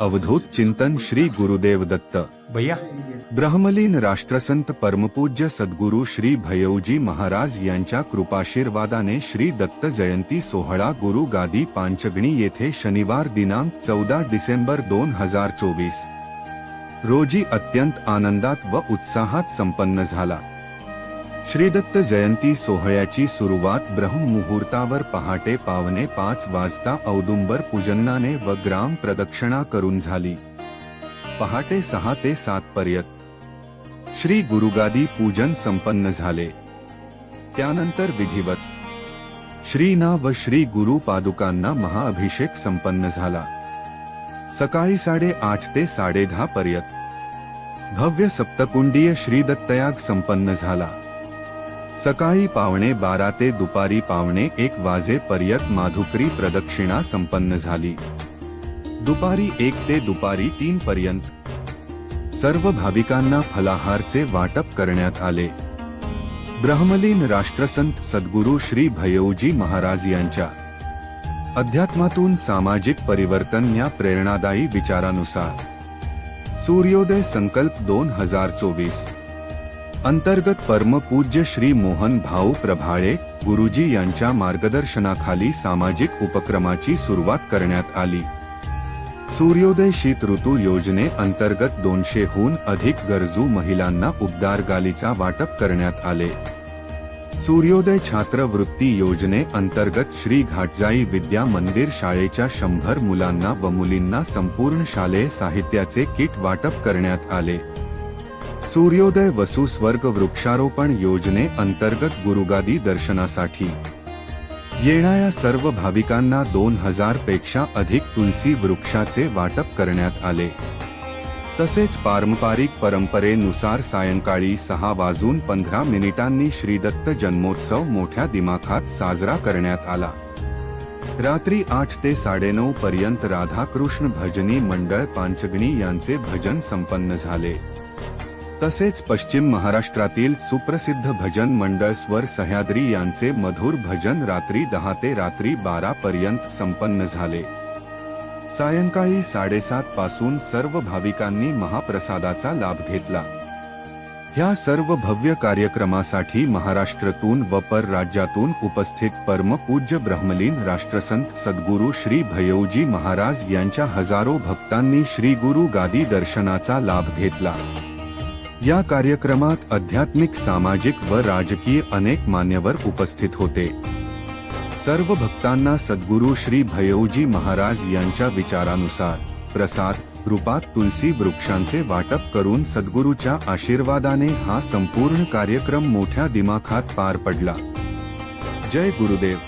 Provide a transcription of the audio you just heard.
अवधूत चिंतन श्री गुरुदेव दत्त भैया ब्रह्मलीन राष्ट्रसंत परमपूज्य सद्गुरु श्री भयऊजी महाराज यांच्या कृपाशीर्वादाने श्री दत्त जयंती सोहळा गुरु गादी पांचगणी येथे शनिवार दिनांक 14 डिसेंबर 2024 रोजी अत्यंत आनंदात व उत्साहात संपन्न झाला। श्री दत्त जयंती सोहळ्याची सुरुवात ब्रह्ममुहूर्तावर पहाटे पावणे 5 वाजता औदुंबर पूजनाने व ग्राम प्रदक्षिणा करून झाली। पहाटे 6 ते 7 पर्यंत श्री गुरुगादी पूजन संपन्न झाले। त्यानंतर विधिवत श्रीना व श्री गुरु पादुकांना महाअभिषेक संपन्न झाला। सकाळी 8:30 ते 10:30 पर्यंत भव्य सप्तकुंडीय श्री दत्तयाग संपन्न झाला। सकाळी पावणे 12 ते दुपारी पावणे 1 वाजेपर्यंत माधुकरी प्रदक्षिणा संपन्न झाली। दुपारी 1 ते दुपारी 3 पर्यंत सर्व भाविकांना फलाहारचे वाटप करण्यात आले। ब्रह्मलीन राष्ट्रसंत सद्गुरु श्री भयऊजी महाराज यांच्या अध्यात्मातून सामाजिक परिवर्तन या प्रेरणादायी विचारानुसार सूर्योदय संकल्प 2024 अंतर्गत परमपूज्य श्री मोहन भाऊ प्रभाळे गुरुजी यांच्या मार्गदर्शनाखाली सामाजिक उपक्रमाची सुरुवात करण्यात आली। सूर्योदय शीत ऋतू योजने अंतर्गत 200हून अधिक गरजू महिलांना उबदार गालीचा वाटप करण्यात आले। सूर्योदय छात्रवृत्ती योजने अंतर्गत श्री घाटजाई विद्या मंदिर शाळेच्या 100 मुलांना व मुलींना संपूर्ण शालेय साहित्याचे किट वाटप करण्यात आले। सूर्योदय वसु स्वर्ग वृक्षारोपण योजने अंतर्गत गुरुगादी दर्शनासाठी येणाऱ्या सर्व भाविकांना 2000 पेक्षा अधिक तुलसी वृक्षाचे वाटप करण्यात आले। तसेच पारंपरिक परंपरेनुसार सायंकाळी 6:15 श्री दत्त जन्मोत्सव मोठ्या दिमाखात साजरा करण्यात आला। रात्री 8 ते 9:30 पर्यंत राधाकृष्ण भजनी मंडळ पांचगणी यांचे भजन संपन्न झाले। तसेच पश्चिम महाराष्ट्रातील सुप्रसिद्ध भजन मंडळ स्वर सह्याद्री यांचे मधुर भजन रात्री 10 ते रात्री 12 पर्यंत संपन्न झाले। सायंकाळी 7:30 पासून सर्व भाविकांनी महाप्रसादाचा लाभ घेतला। ह्या सर्व भव्य कार्यक्रमासाठी महाराष्ट्रातून व परराज्यातून उपस्थित परमपूज्य ब्रह्मलीन राष्ट्रसंत सद्गुरु श्री भयऊजी महाराज यांच्या हजारो भक्तांनी श्री गुरु गादी दर्शनाचा लाभ घेतला। या कार्यक्रमात आध्यात्मिक, सामाजिक व राजकीय अनेक मान्यवर उपस्थित होते। सर्व भक्तांना सद्गुरु श्री भयऊजी महाराज यांच्या विचारानुसार प्रसाद रूपात तुलसी वृक्षांचे वाटप करून सद्गुरूच्या आशीर्वादाने हा संपूर्ण कार्यक्रम मोठ्या दिमाखात पार पडला। जय गुरुदेव।